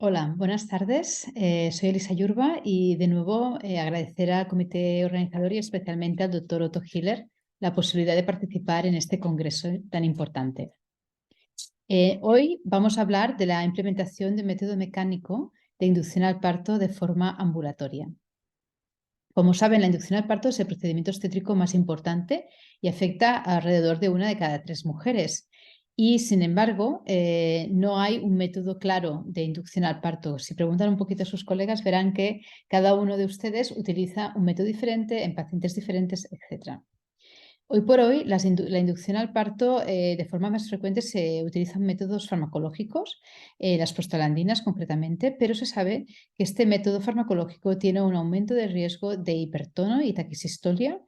Hola, buenas tardes. Soy Elisa Yurba y de nuevo agradecer al comité organizador y especialmente al doctor Otto Hiller la posibilidad de participar en este congreso tan importante. Hoy vamos a hablar de la implementación de método mecánico de inducción al parto de forma ambulatoria. Como saben, la inducción al parto es el procedimiento obstétrico más importante y afecta a alrededor de 1 de cada 3 mujeres. Y sin embargo, no hay un método claro de inducción al parto. Si preguntan un poquito a sus colegas, verán que cada uno de ustedes utiliza un método diferente en pacientes diferentes, etc. Hoy por hoy, la inducción al parto de forma más frecuente se utilizan métodos farmacológicos, las prostaglandinas concretamente, pero se sabe que este método farmacológico tiene un aumento de riesgo de hipertono y taquisistolia,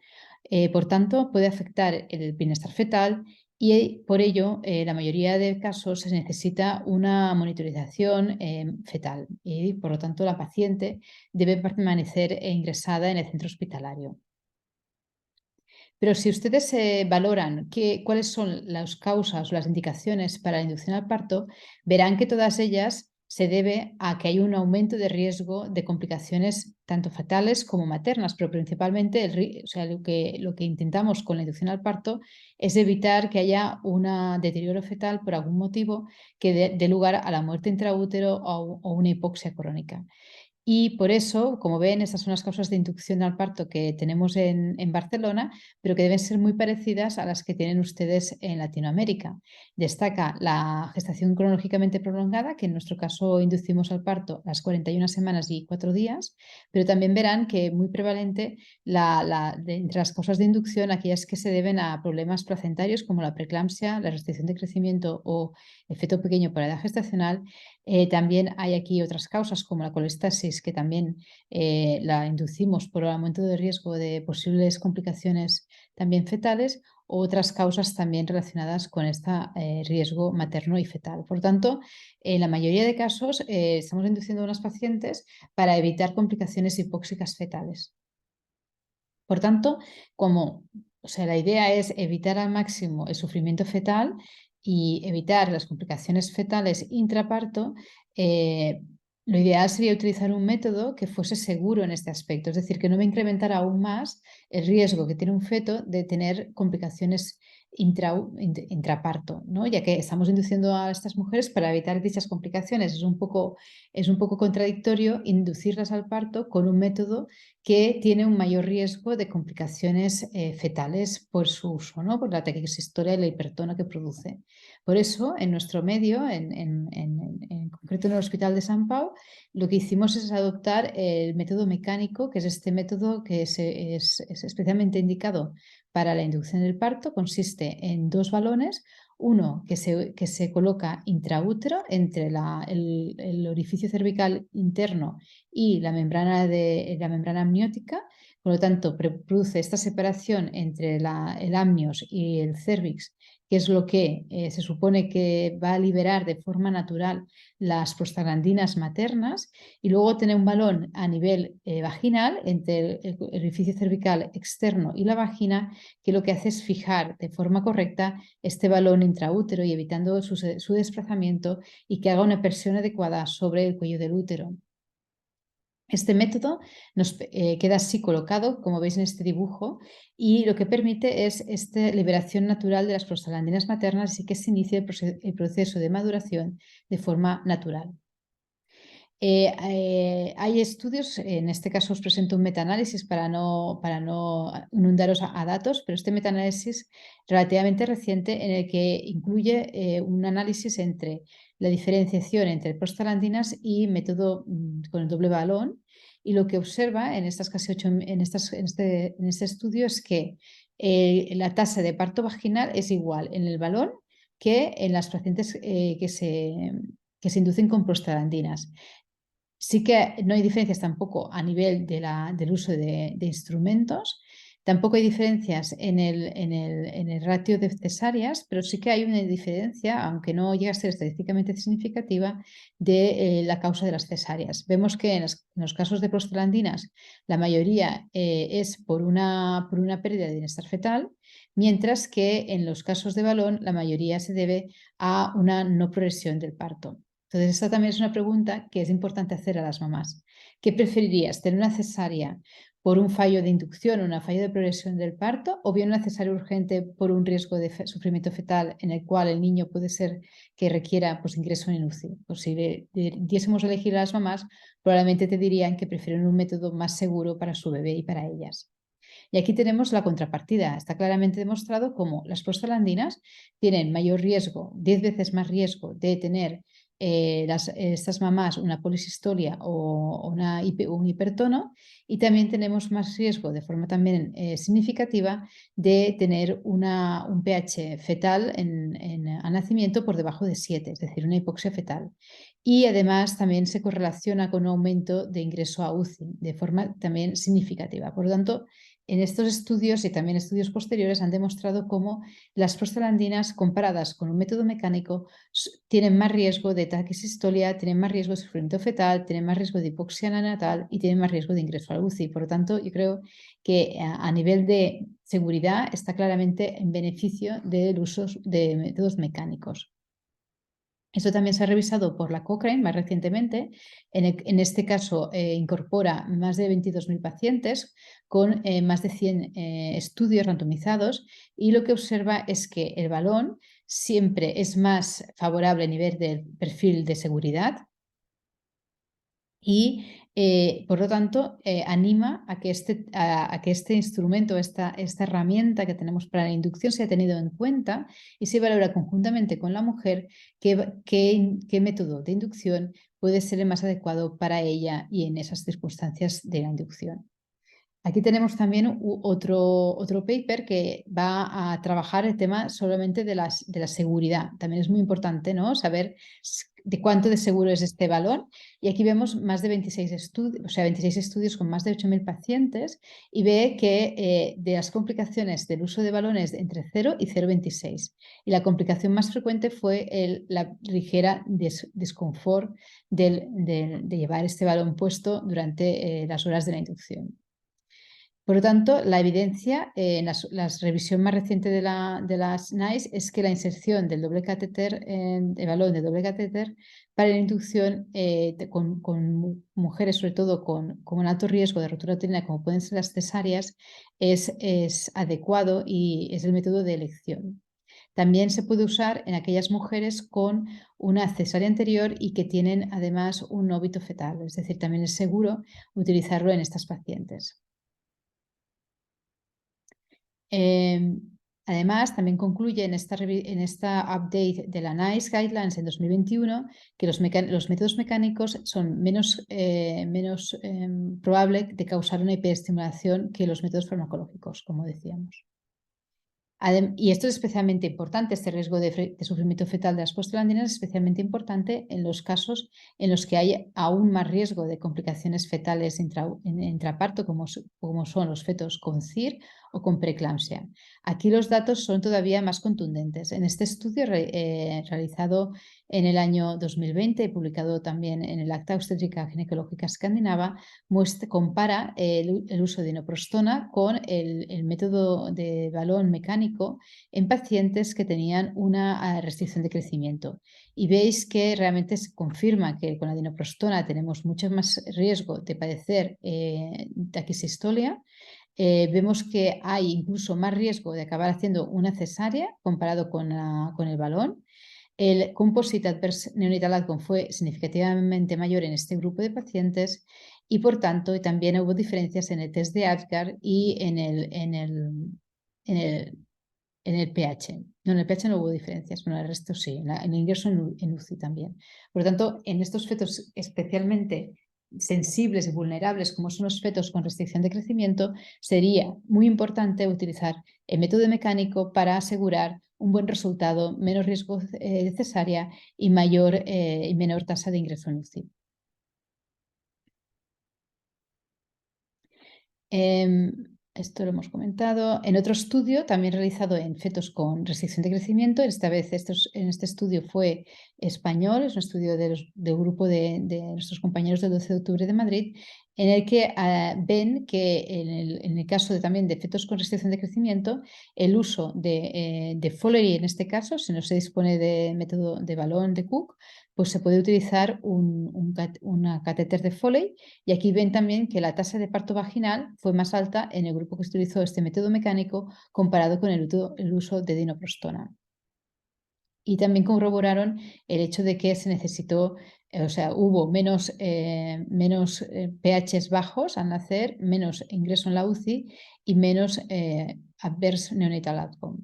por tanto puede afectar el bienestar fetal y por ello la mayoría de casos se necesita una monitorización fetal y por lo tanto la paciente debe permanecer ingresada en el centro hospitalario. Pero si ustedes valoran cuáles son las causas o las indicaciones para la inducción al parto, verán que todas ellas se debe a que hay un aumento de riesgo de complicaciones tanto fetales como maternas, pero principalmente lo que intentamos con la inducción al parto es evitar que haya un deterioro fetal por algún motivo que dé lugar a la muerte intraútero o una hipoxia crónica. Y por eso, como ven, estas son las causas de inducción al parto que tenemos en Barcelona, pero que deben ser muy parecidas a las que tienen ustedes en Latinoamérica. Destaca la gestación cronológicamente prolongada, que en nuestro caso inducimos al parto las 41 semanas y 4 días, pero también verán que muy prevalente entre las causas de inducción, aquellas que se deben a problemas placentarios como la preeclampsia, la restricción de crecimiento o el feto pequeño por edad gestacional. También hay aquí otras causas como la colestasis, que también la inducimos por el aumento de riesgo de posibles complicaciones también fetales, o otras causas también relacionadas con este riesgo materno y fetal. Por tanto, en la mayoría de casos estamos induciendo a unas pacientes para evitar complicaciones hipóxicas fetales. Por tanto, la idea es evitar al máximo el sufrimiento fetal y evitar las complicaciones fetales intraparto. eh, lo ideal sería utilizar un método que fuese seguro en este aspecto, es decir, que no me incrementara aún más el riesgo que tiene un feto de tener complicaciones intraparto, ¿no? Ya que estamos induciendo a estas mujeres para evitar dichas complicaciones. Es un poco contradictorio inducirlas al parto con un método que tiene un mayor riesgo de complicaciones fetales por su uso, ¿no? Por la taquisistolia y la hipertono que produce. Por eso, en nuestro medio, en concreto en el Hospital de San Pau, lo que hicimos es adoptar el método mecánico, que es este método que es especialmente indicado para la inducción del parto. Consiste en 2 balones, uno que se coloca intraútero entre el orificio cervical interno y la membrana amniótica. Por lo tanto, produce esta separación entre el amnios y el cérvix, que es lo que se supone que va a liberar de forma natural las prostaglandinas maternas, y luego tiene un balón a nivel vaginal entre el orificio cervical externo y la vagina, que lo que hace es fijar de forma correcta este balón intraútero y evitando su desplazamiento y que haga una presión adecuada sobre el cuello del útero. Este método nos queda así colocado, como veis en este dibujo, y lo que permite es esta liberación natural de las prostaglandinas maternas, así que se inicia el proceso de maduración de forma natural. Hay estudios, en este caso os presento un metaanálisis para no inundaros a datos, pero este metaanálisis relativamente reciente en el que incluye un análisis entre la diferenciación entre prostaglandinas y método con el doble balón, y lo que observa en estas casi 8, en este estudio es que la tasa de parto vaginal es igual en el balón que en las pacientes que se inducen con prostaglandinas. Sí que no hay diferencias tampoco a nivel del uso de instrumentos, tampoco hay diferencias en el ratio de cesáreas, pero sí que hay una diferencia, aunque no llega a ser estadísticamente significativa, de la causa de las cesáreas. Vemos que en los casos de prostaglandinas la mayoría es por una pérdida de bienestar fetal, mientras que en los casos de balón la mayoría se debe a una no progresión del parto. Entonces, esta también es una pregunta que es importante hacer a las mamás. ¿Qué preferirías, tener una cesárea por un fallo de inducción o un fallo de progresión del parto, o bien una cesárea urgente por un riesgo de sufrimiento fetal en el cual el niño puede ser que requiera pues, ingreso en UCI? Pues si diésemos a elegir a las mamás, probablemente te dirían que prefieren un método más seguro para su bebé y para ellas. Y aquí tenemos la contrapartida. Está claramente demostrado cómo las prostaglandinas tienen mayor riesgo, 10 veces más riesgo de tener estas mamás una polisistolia o un hipertono, y también tenemos más riesgo de forma también significativa de tener un pH fetal al nacimiento por debajo de 7, es decir, una hipoxia fetal. Y además también se correlaciona con un aumento de ingreso a UCI de forma también significativa. Por lo tanto, en estos estudios y también estudios posteriores han demostrado cómo las prostaglandinas comparadas con un método mecánico tienen más riesgo de taquisistolia, tienen más riesgo de sufrimiento fetal, tienen más riesgo de hipoxia neonatal y tienen más riesgo de ingreso a UCI. Por lo tanto, yo creo que a nivel de seguridad está claramente en beneficio del uso de métodos mecánicos. Esto también se ha revisado por la Cochrane más recientemente. En este caso, incorpora más de 22.000 pacientes con más de 100 estudios randomizados, y lo que observa es que el balón siempre es más favorable a nivel del perfil de seguridad y por lo tanto anima a que este instrumento, esta herramienta que tenemos para la inducción sea tenido en cuenta y se valora conjuntamente con la mujer qué método de inducción puede ser el más adecuado para ella y en esas circunstancias de la inducción. Aquí tenemos también otro paper que va a trabajar el tema solamente de la seguridad. También es muy importante, ¿no?, saber de cuánto de seguro es este balón. Y aquí vemos más de 26 estudios, o sea, 26 estudios con más de 8.000 pacientes, y ve que de las complicaciones del uso de balones entre 0 y 0,26. Y la complicación más frecuente fue la ligera desconfort de llevar este balón puesto durante las horas de la inducción. Por lo tanto, la evidencia en la revisión más reciente de las NICE es que la inserción del doble catéter, de balón de doble catéter para la inducción con mujeres, sobre todo con un alto riesgo de rotura uterina, como pueden ser las cesáreas, es adecuado y es el método de elección. También se puede usar en aquellas mujeres con una cesárea anterior y que tienen además un óbito fetal, es decir, también es seguro utilizarlo en estas pacientes. Además, también concluye en esta update de la NICE Guidelines en 2021 que los métodos mecánicos son menos probable de causar una hiperestimulación que los métodos farmacológicos, como decíamos. Y esto es especialmente importante, este riesgo de sufrimiento fetal de las prostaglandinas es especialmente importante en los casos en los que hay aún más riesgo de complicaciones fetales intraparto, como son los fetos con CIR o con preeclampsia. Aquí los datos son todavía más contundentes. En este estudio realizado en el año 2020 y publicado también en el Acta Obstétrica Ginecológica Escandinava, compara el uso de inoprostona con el método de balón mecánico en pacientes que tenían una restricción de crecimiento. Y veis que realmente se confirma que con la dinoprostona tenemos mucho más riesgo de padecer taquisistolia. Vemos que hay incluso más riesgo de acabar haciendo una cesárea comparado con el balón. El composite adverse neonatal outcome fue significativamente mayor en este grupo de pacientes, y por tanto también hubo diferencias en el test de Apgar y en el pH. No, en el pH no hubo diferencias, pero en el resto sí, en el ingreso en UCI también. Por lo tanto, en estos fetos especialmente sensibles y vulnerables, como son los fetos con restricción de crecimiento, sería muy importante utilizar el método mecánico para asegurar un buen resultado, menos riesgo de cesárea y menor tasa de ingreso en UCI. Esto lo hemos comentado. En otro estudio, también realizado en fetos con restricción de crecimiento, esta vez en este estudio fue español, es un estudio del grupo de nuestros compañeros del 12 de octubre de Madrid, en el que ven que en el caso también de fetos con restricción de crecimiento, el uso de Foley en este caso, si no se dispone de método de balón de Cook, pues se puede utilizar una catéter de Foley, y aquí ven también que la tasa de parto vaginal fue más alta en el grupo que utilizó este método mecánico comparado con el uso de dinoprostona. Y también corroboraron el hecho de que se necesitó, o sea, hubo menos pHs bajos al nacer, menos ingreso en la UCI y menos adverse neonatal outcome.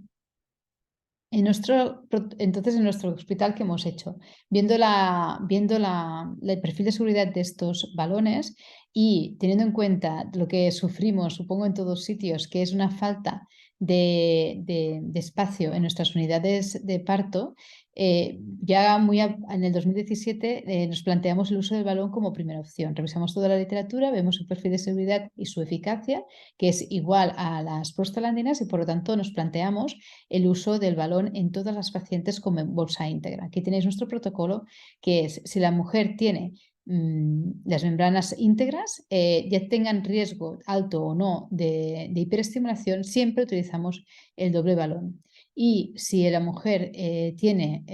Entonces, en nuestro hospital, ¿qué hemos hecho? Viendo el perfil de seguridad de estos balones y teniendo en cuenta lo que sufrimos, supongo, en todos sitios, que es una falta de espacio en nuestras unidades de parto, ya en el 2017 nos planteamos el uso del balón como primera opción. Revisamos toda la literatura, vemos su perfil de seguridad y su eficacia, que es igual a las prostaglandinas, y por lo tanto nos planteamos el uso del balón en todas las pacientes con bolsa íntegra. Aquí tenéis nuestro protocolo, que es si la mujer tiene las membranas íntegras, ya tengan riesgo alto o no de hiperestimulación, siempre utilizamos el doble balón. Y si la mujer tiene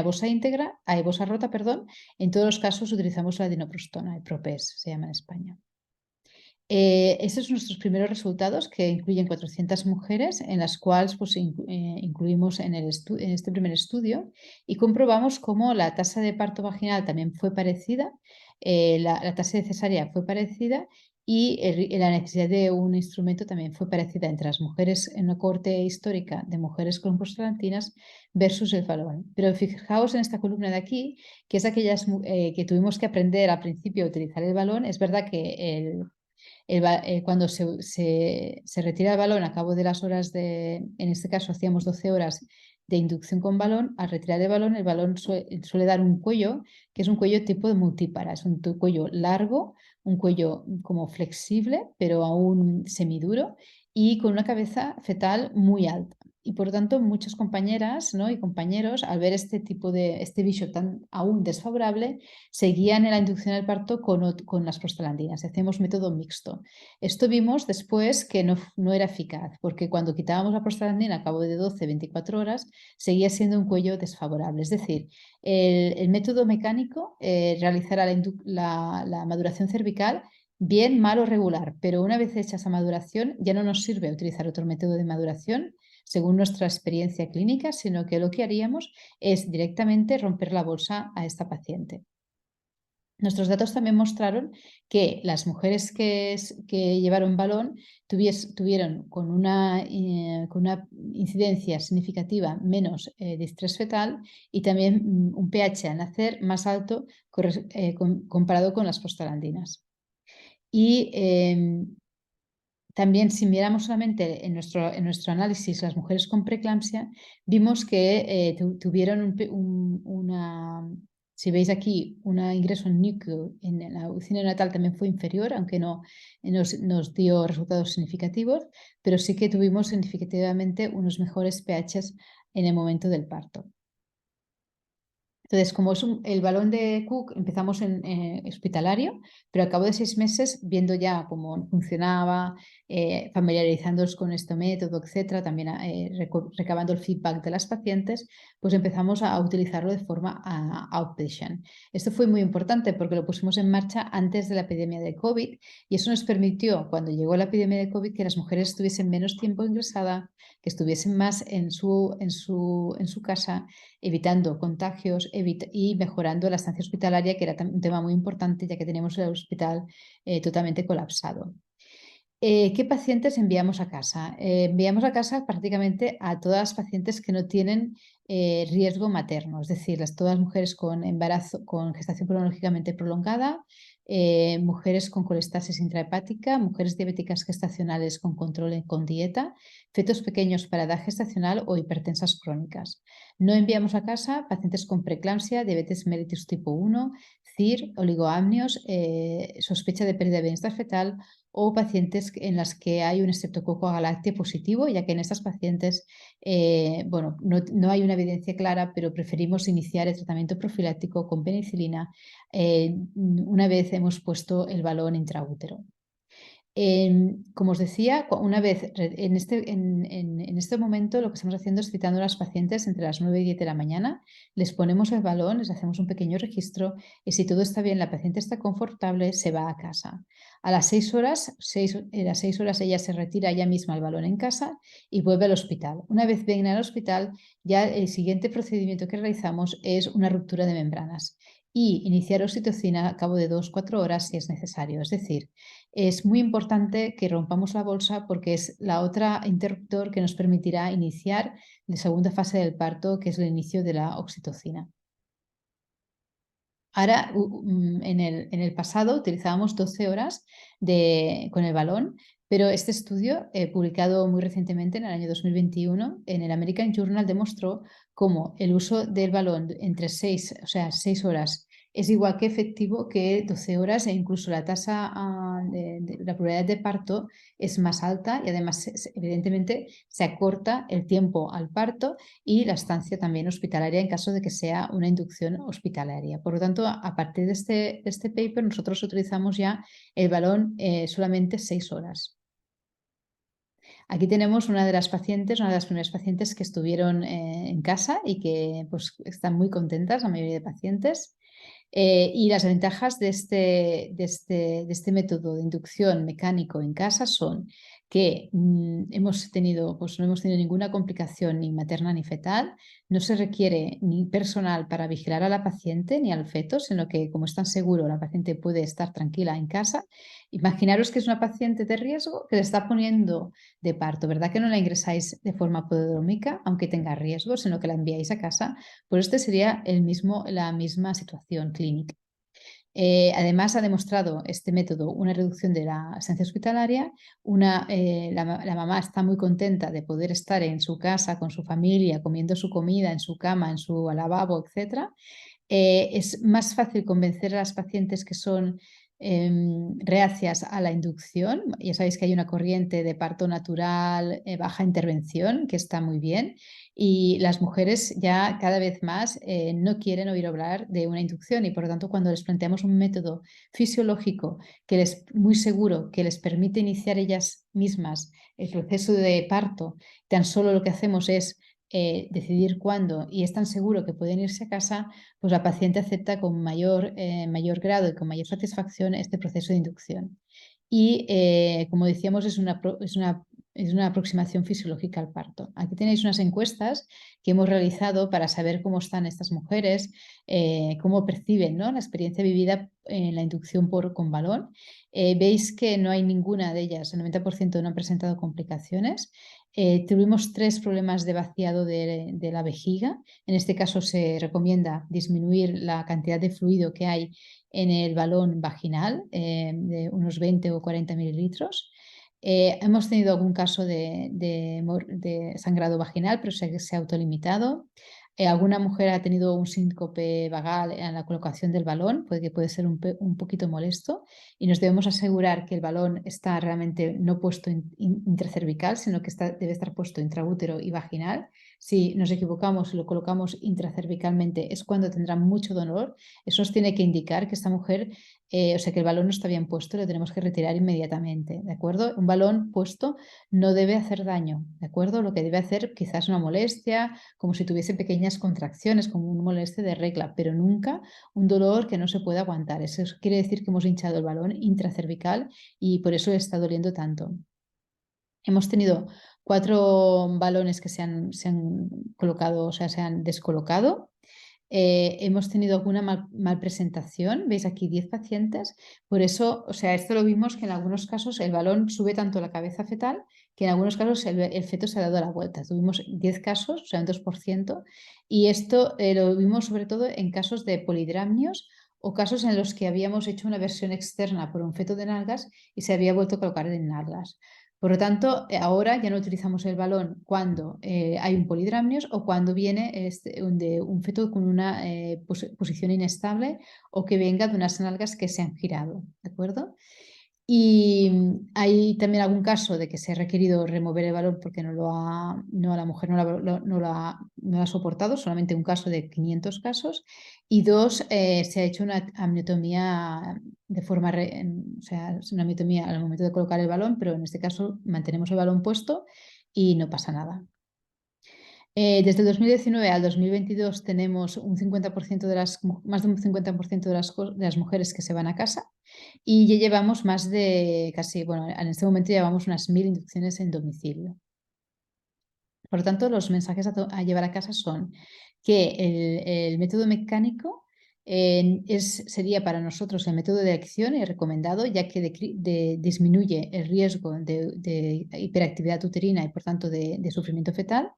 bosa íntegra, hay bosa rota, perdón, en todos los casos utilizamos la dinoprostona, el Propes, se llama en España. Estos son nuestros primeros resultados, que incluyen 400 mujeres, en las cuales pues, incluimos en este primer estudio, y comprobamos cómo la tasa de parto vaginal también fue parecida, la tasa de cesárea fue parecida, y la necesidad de un instrumento también fue parecida entre las mujeres en una cohorte histórica de mujeres con prostaglandinas versus el balón. Pero fijaos en esta columna de aquí, que es aquellas que tuvimos que aprender al principio a utilizar el balón. Es verdad que cuando se retira el balón a cabo de las horas en este caso hacíamos 12 horas de inducción con balón. Al retirar el balón suele dar un cuello, que es un cuello tipo de multípara, es un cuello largo, un cuello como flexible, pero aún semiduro, y con una cabeza fetal muy alta. Y por lo tanto, muchas compañeras, ¿no?, y compañeros, al ver este bicho tan aún desfavorable, seguían en la inducción al parto con las prostaglandinas. Hacemos método mixto. Esto vimos después que no era eficaz, porque cuando quitábamos la prostaglandina a cabo de 12-24 horas, seguía siendo un cuello desfavorable. Es decir, el método mecánico realizará la maduración cervical bien, mal o regular, pero una vez hecha esa maduración ya no nos sirve utilizar otro método de maduración según nuestra experiencia clínica, sino que lo que haríamos es directamente romper la bolsa a esta paciente. Nuestros datos también mostraron que las mujeres que llevaron balón tuvieron con una incidencia significativa menos de estrés fetal, y también un pH al nacer más alto comparado con las prostaglandinas. Y también, si miramos solamente en nuestro análisis las mujeres con preeclampsia, vimos que tuvieron si veis aquí, un ingreso en NICU en la UCI neonatal también fue inferior, aunque no nos dio resultados significativos, pero sí que tuvimos significativamente unos mejores pHs en el momento del parto. Entonces, como es el balón de Cook, empezamos en hospitalario, pero al cabo de 6 meses, viendo ya cómo funcionaba, familiarizándonos con este método, etcétera, también recabando el feedback de las pacientes, pues empezamos a utilizarlo de forma outpatient. Esto fue muy importante porque lo pusimos en marcha antes de la epidemia de COVID, y eso nos permitió, cuando llegó la epidemia de COVID, que las mujeres estuviesen menos tiempo ingresadas, que estuviesen más en su casa, evitando contagios y mejorando la estancia hospitalaria, que era un tema muy importante, ya que tenemos el hospital totalmente colapsado. ¿Qué pacientes enviamos a casa? Enviamos a casa prácticamente a todas las pacientes que no tienen riesgo materno, es decir, todas las mujeres con embarazo, con gestación cronológicamente prolongada, mujeres con colestasis intrahepática, mujeres diabéticas gestacionales con control con dieta, fetos pequeños para edad gestacional o hipertensas crónicas. No enviamos a casa pacientes con preeclampsia, diabetes mellitus tipo 1, CIR, oligoamnios, sospecha de pérdida de bienestar fetal o pacientes en las que hay un estreptococo galácteo positivo, ya que en estas pacientes bueno, no hay una evidencia clara, pero preferimos iniciar el tratamiento profiláctico con penicilina una vez hemos puesto el balón intraútero. Como os decía, una vez en este momento lo que estamos haciendo es citando a las pacientes entre las 9 y 10 de la mañana, les ponemos el balón, les hacemos un pequeño registro y si todo está bien, la paciente está confortable, se va a casa. A las 6 horas, las 6 horas ella se retira ella misma el balón en casa y vuelve al hospital. Una vez viene al hospital, ya el siguiente procedimiento que realizamos es una ruptura de membranas y iniciar oxitocina a cabo de 2-4 horas si es necesario. Es decir, es muy importante que rompamos la bolsa porque es la otra interruptor que nos permitirá iniciar la segunda fase del parto, que es el inicio de la oxitocina. Ahora, en el pasado utilizábamos 12 horas con el balón, pero este estudio, publicado muy recientemente en el año 2021, en el American Journal demostró cómo el uso del balón entre 6 horas es igual que efectivo que 12 horas e incluso la tasa de la probabilidad de parto es más alta y además evidentemente se acorta el tiempo al parto y la estancia también hospitalaria en caso de que sea una inducción hospitalaria. Por lo tanto, a partir de este paper nosotros utilizamos ya el balón solamente 6 horas. Aquí tenemos una de las pacientes, una de las primeras pacientes que estuvieron en casa y que pues, están muy contentas, la mayoría de pacientes. Y las ventajas de este método de inducción mecánico en casa son que no hemos tenido ninguna complicación ni materna ni fetal, no se requiere ni personal para vigilar a la paciente ni al feto, sino que como es tan seguro, la paciente puede estar tranquila en casa. Imaginaros que es una paciente de riesgo que le está poniendo de parto, ¿verdad? Que no la ingresáis de forma pododómica, aunque tenga riesgo, sino que la enviáis a casa. Pues este sería la misma situación clínica. Además, ha demostrado este método una reducción de la estancia hospitalaria. La mamá está muy contenta de poder estar en su casa con su familia, comiendo su comida en su cama, en su lavabo, etc. Es más fácil convencer a las pacientes que son reacias a la inducción. Ya sabéis que hay una corriente de parto natural, baja intervención, que está muy bien. Y las mujeres ya cada vez más no quieren oír hablar de una inducción y por lo tanto cuando les planteamos un método fisiológico que les muy seguro que les permite iniciar ellas mismas el proceso de parto, tan solo lo que hacemos es decidir cuándo y es tan seguro que pueden irse a casa, pues la paciente acepta con mayor grado y con mayor satisfacción este proceso de inducción. Y como decíamos, es una aproximación fisiológica al parto. Aquí tenéis unas encuestas que hemos realizado para saber cómo están estas mujeres, cómo perciben, ¿no?, la experiencia vivida en la inducción con balón. Veis que no hay ninguna de ellas, el 90% no han presentado complicaciones. Tuvimos 3 problemas de vaciado de la vejiga. En este caso se recomienda disminuir la cantidad de fluido que hay en el balón vaginal, de unos 20 o 40 mililitros. Hemos tenido algún caso de sangrado vaginal, pero se ha autolimitado. Alguna mujer ha tenido un síncope vagal en la colocación del balón, puede ser un poquito molesto, y nos debemos asegurar que el balón está realmente no puesto intracervical, sino que debe estar puesto intraútero y vaginal. Si nos equivocamos y lo colocamos intracervicalmente es cuando tendrá mucho dolor. Eso nos tiene que indicar que esta mujer, o sea, que el balón no está bien puesto, lo tenemos que retirar inmediatamente, ¿de acuerdo? Un balón puesto no debe hacer daño, ¿de acuerdo? Lo que debe hacer quizás una molestia, como si tuviese pequeñas contracciones, como un molestia de regla, pero nunca un dolor que no se puede aguantar. Eso quiere decir que hemos hinchado el balón intracervical y por eso está doliendo tanto. Hemos tenido 4 balones que se han colocado, o sea, se han descolocado. Hemos tenido alguna mal presentación, veis aquí 10 pacientes, por eso, o sea, esto lo vimos que en algunos casos el balón sube tanto la cabeza fetal que en algunos casos el feto se ha dado la vuelta. Tuvimos 10 casos, o sea, un 2%, y esto lo vimos sobre todo en casos de polidramnios o casos en los que habíamos hecho una versión externa por un feto de nalgas y se había vuelto a colocar en nalgas. Por lo tanto, ahora ya no utilizamos el balón cuando hay un polidramnios o cuando viene de un feto con una posición inestable o que venga de unas nalgas que se han girado, ¿de acuerdo? Y hay también algún caso de que se ha requerido remover el balón porque no la mujer no lo ha soportado, solamente un caso de 500 casos, y dos, se ha hecho una amniotomía de forma, o sea, es una amniotomía al momento de colocar el balón, pero en este caso mantenemos el balón puesto y no pasa nada. Desde el 2019 al 2022 tenemos un 50% más de un 50% de las mujeres que se van a casa y ya llevamos más de casi, bueno, en este momento llevamos unas 1000 inducciones en domicilio. Por lo tanto, los mensajes a llevar a casa son que el método mecánico sería para nosotros el método de elección y recomendado, ya que disminuye el riesgo de hiperactividad uterina y por tanto de sufrimiento fetal.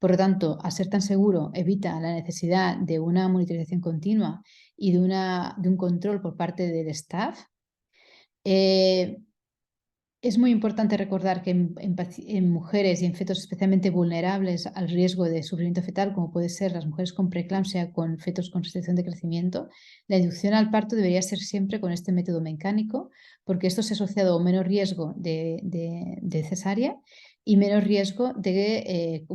Por lo tanto, al ser tan seguro, evita la necesidad de una monitorización continua y de un control por parte del staff. Es muy importante recordar que en mujeres y en fetos especialmente vulnerables al riesgo de sufrimiento fetal, como puede ser las mujeres con preeclampsia, con fetos con restricción de crecimiento, la inducción al parto debería ser siempre con este método mecánico, porque esto se ha asociado a un menor riesgo de cesárea y menos riesgo de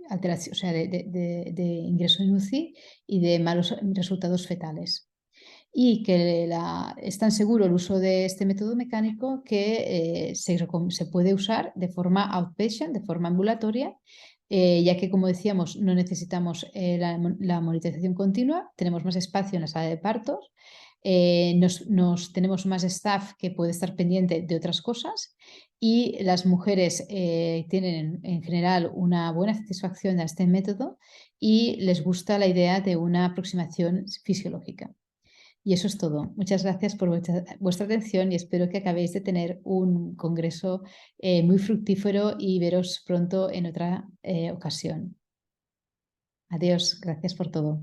alteración, o sea, de ingreso en UCI y de malos resultados fetales y que es tan seguro el uso de este método mecánico que se puede usar de forma outpatient, de forma ambulatoria, ya que, como decíamos, no necesitamos la monitorización continua, tenemos más espacio en la sala de partos, tenemos más staff que puede estar pendiente de otras cosas y las mujeres tienen en general una buena satisfacción a este método y les gusta la idea de una aproximación fisiológica. Y eso es todo. Muchas gracias por vuestra atención y espero que acabéis de tener un congreso muy fructífero y veros pronto en otra ocasión. Adiós, gracias por todo.